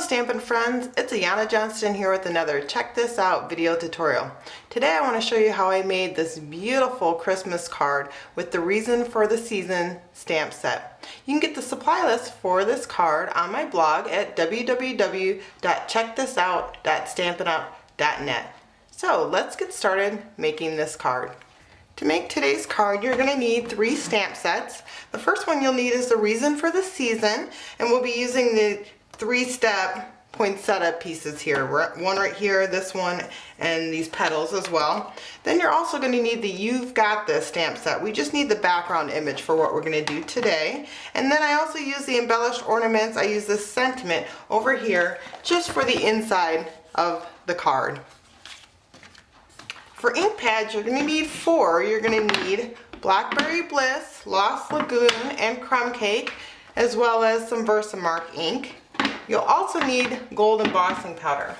Stampin' friends, it's Ayana Johnston here with another check this out video tutorial. Today I want to show you how I made this beautiful Christmas card with the Reason for the Season stamp set. You can get the supply list for this card on my blog at www.checkthisout.stampinout.net. So let's get started making this card. To make today's card, you're going to need 3 stamp sets. The first one you'll need is the Reason for the Season, and we'll be using the 3-step poinsettia pieces here. One right here, this one, and these petals as well. Then you're also going to need the You've Got This stamp set. We just need the background image for what we're going to do today. And then I also use the embellished ornaments. I use this sentiment over here just for the inside of the card. For ink pads, you're going to need 4. You're going to need Blackberry Bliss, Lost Lagoon, and Crumb Cake, as well as some Versamark ink. You'll also need gold embossing powder.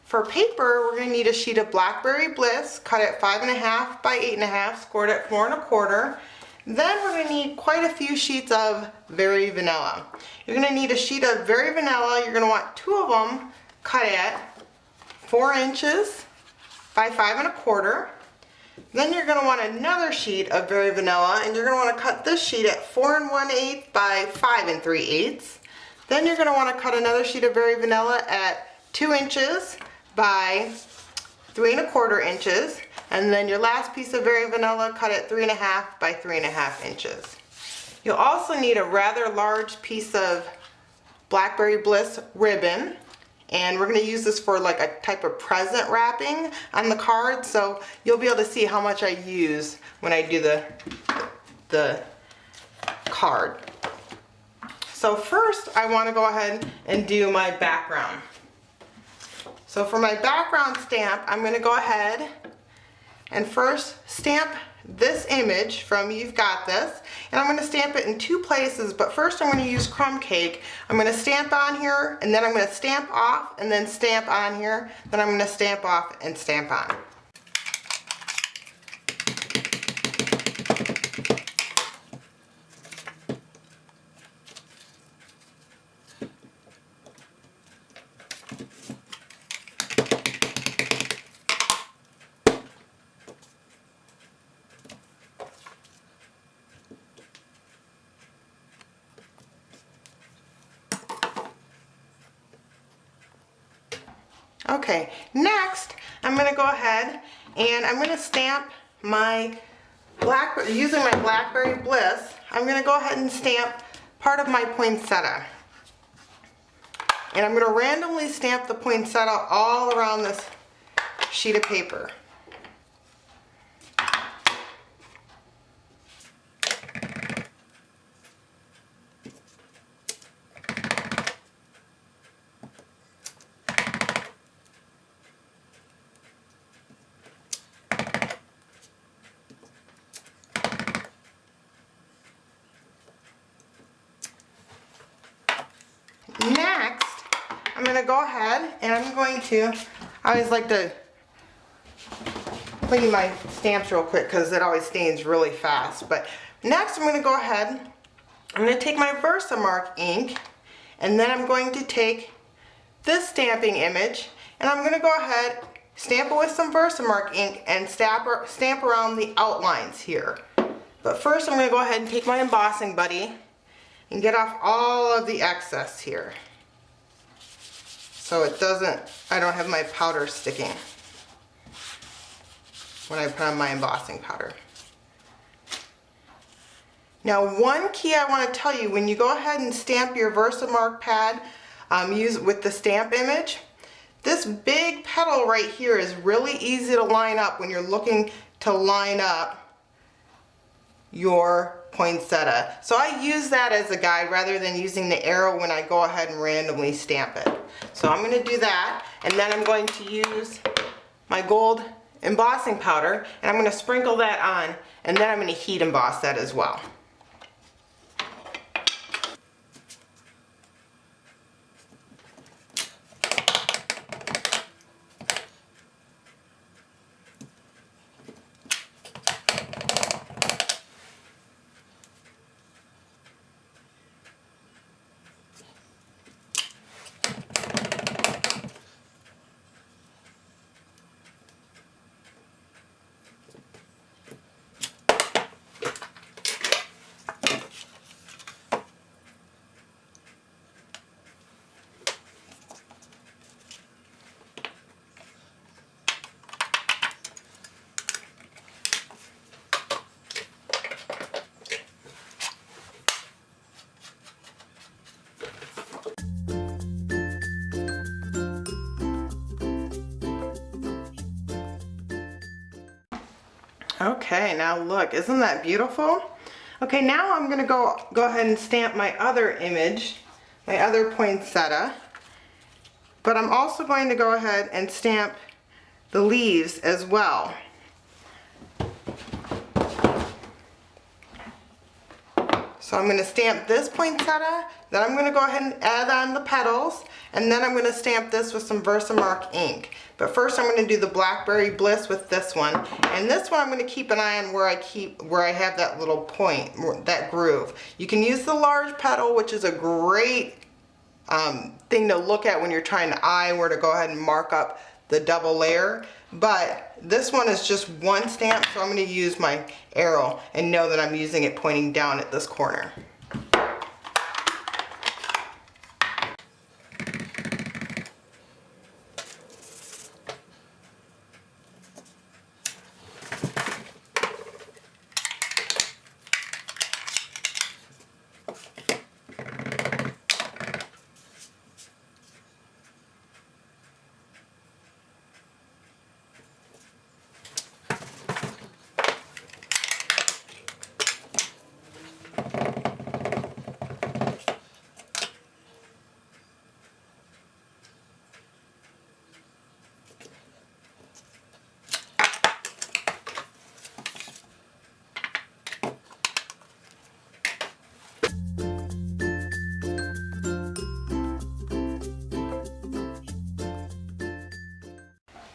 For paper, we're going to need a sheet of Blackberry Bliss, cut at 5.5 by 8.5, scored at 4 1/4. Then we're going to need quite a few sheets of Very Vanilla. You're going to need a sheet of Very Vanilla. You're going to want 2 of them cut at 4 inches by 5 1/4. Then you're going to want another sheet of Very Vanilla, and you're going to want to cut this sheet at 4 1/8 by 5 3/8. Then you're going to want to cut another sheet of Very Vanilla at 2 inches by 3 1/4 inches. And then your last piece of Very Vanilla cut at 3.5 by 3.5 inches. You'll also need a rather large piece of Blackberry Bliss ribbon. And we're going to use this for like a type of present wrapping on the card. So you'll be able to see how much I use when I do the card. So first I want to go ahead and do my background. So for my background stamp, I'm going to go ahead and first stamp this image from You've Got This, and I'm going to stamp it in 2 places, but first I'm going to use Crumb Cake. I'm going to stamp on here, and then I'm going to stamp off, and then stamp on here, then I'm going to stamp off and stamp on. Okay, next I'm going to go ahead and I'm going to stamp my using my Blackberry Bliss. I'm going to go ahead and stamp part of my poinsettia. And I'm going to randomly stamp the poinsettia all around this sheet of paper. Next, I'm going to go ahead and I'm going to, I always like to clean my stamps real quick because it always stains really fast. But next I'm going to go ahead, I'm going to take my Versamark ink, and then I'm going to take this stamping image and I'm going to go ahead, stamp it with some Versamark ink and stamp around the outlines here. But first I'm going to go ahead and take my embossing buddy and get off all of the excess here, so it doesn't, I don't have my powder sticking when I put on my embossing powder. Now, one key I want to tell you, when you go ahead and stamp your Versamark pad, use with the stamp image, this big petal right here is really easy to line up when you're looking to line up your poinsettia. So I use that as a guide rather than using the arrow when I go ahead and randomly stamp it. So I'm going to do that, and then I'm going to use my gold embossing powder and I'm going to sprinkle that on, and then I'm going to heat emboss that as well. Okay, now look, isn't that beautiful? Okay, now I'm gonna go ahead and stamp my other image, my other poinsettia. But I'm also going to go ahead and stamp the leaves as well. So I'm going to stamp this poinsettia, then I'm going to go ahead and add on the petals, and then I'm going to stamp this with some Versamark ink. But first I'm going to do the Blackberry Bliss with this one. And this one I'm going to keep an eye on where I have that little point, that groove. You can use the large petal, which is a great thing to look at when you're trying to eye where to go ahead and mark up the double layer. But this one is just one stamp, so I'm going to use my arrow and know that I'm using it pointing down at this corner.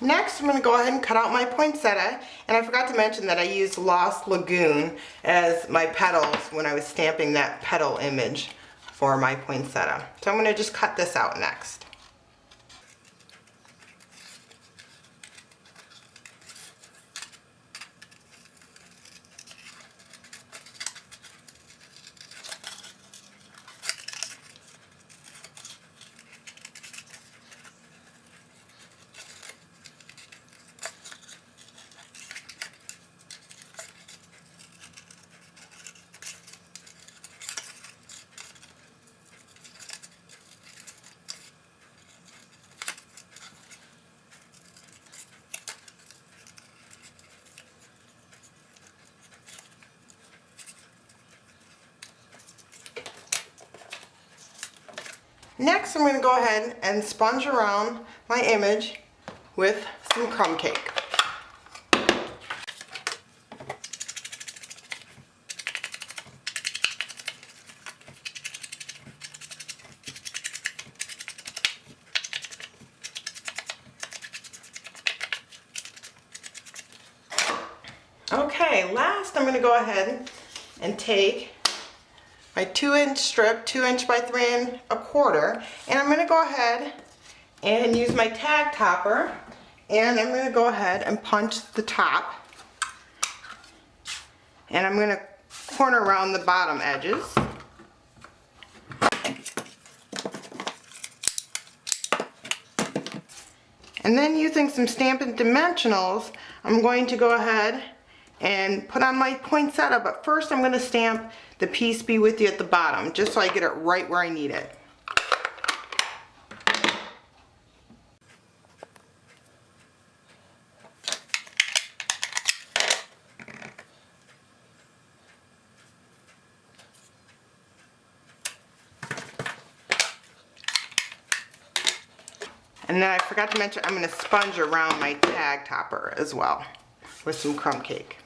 Next, I'm going to go ahead and cut out my poinsettia, and I forgot to mention that I used Lost Lagoon as my petals when I was stamping that petal image for my poinsettia. So I'm going to just cut this out next. Next, I'm going to go ahead and sponge around my image with some crumb cake. Okay, last I'm going to go ahead and take my 2-inch strip, 2" by 3¼ and I'm going to go ahead and use my tag topper, and I'm going to go ahead and punch the top, and I'm going to corner around the bottom edges. And then using some Stampin' Dimensionals, I'm going to go ahead and put on my poinsettia, but first I'm going to stamp the Peace Be With You at the bottom, just so I get it right where I need it. And then I forgot to mention, I'm going to sponge around my tag topper as well with some crumb cake.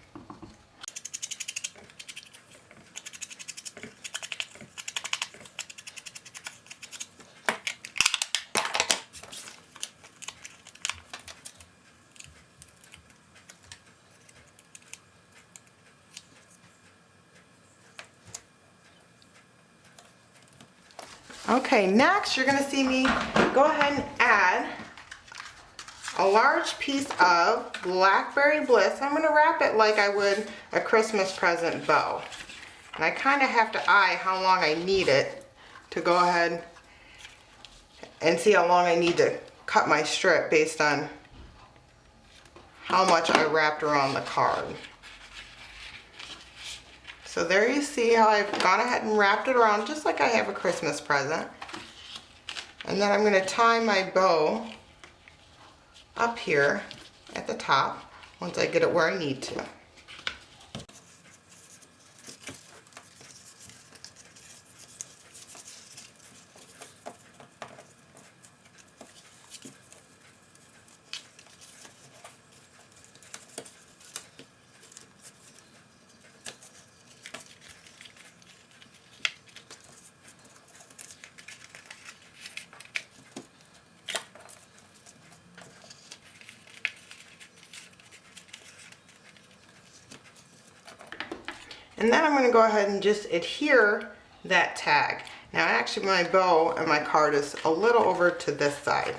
Okay, next you're going to see me go ahead and add a large piece of Blackberry Bliss. I'm going to wrap it like I would a Christmas present bow. And I kind of have to eye how long I need it to go ahead and see how long I need to cut my strip based on how much I wrapped around the card. So there you see how I've gone ahead and wrapped it around just like I have a Christmas present. And then I'm going to tie my bow up here at the top once I get it where I need to. And then I'm going to go ahead and just adhere that tag. Now actually my bow and my card is a little over to this side.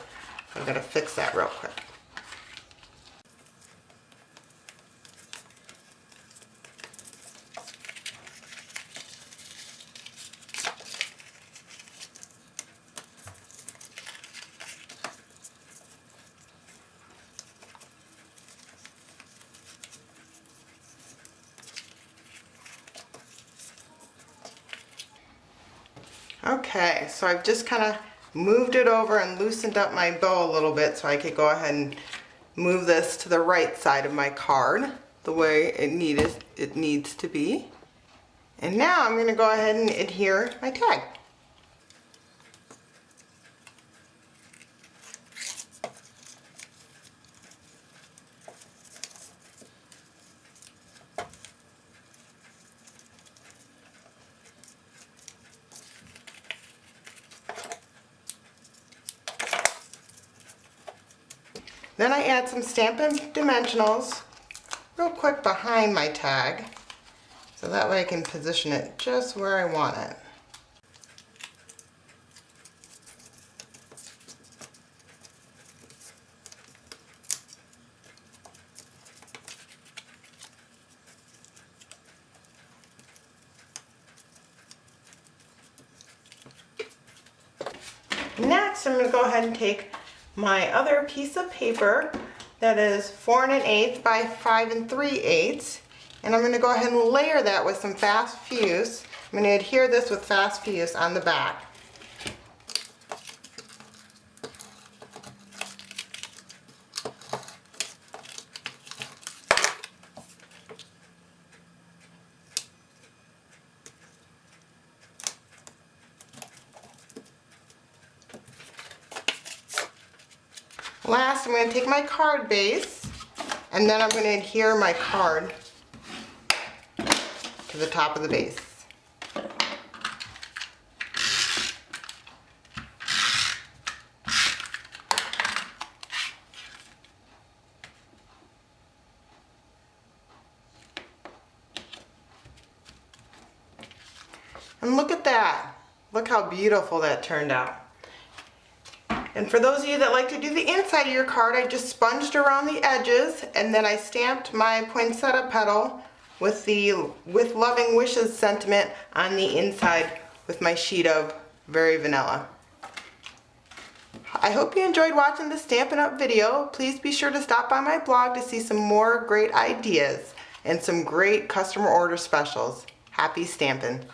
So I'm going to fix that real quick. Okay, so I've just kind of moved it over and loosened up my bow a little bit so I could go ahead and move this to the right side of my card the way it needs to be. And now I'm going to go ahead and adhere my tag. Then I add some Stampin' dimensionals real quick behind my tag, so that way I can position it just where I want it. Next, I'm going to go ahead and take my other piece of paper that is 4 1/8 by 5 3/8, and I'm going to go ahead and layer that with some fast fuse. I'm going to adhere this with fast fuse on the back. Last, I'm going to take my card base, and then I'm going to adhere my card to the top of the base. And look at that. Look how beautiful that turned out. And for those of you that like to do the inside of your card, I just sponged around the edges, and then I stamped my poinsettia petal with the "With Loving Wishes" sentiment on the inside with my sheet of Very Vanilla. I hope you enjoyed watching the Stampin' Up video. Please be sure to stop by my blog to see some more great ideas and some great customer order specials. Happy stamping!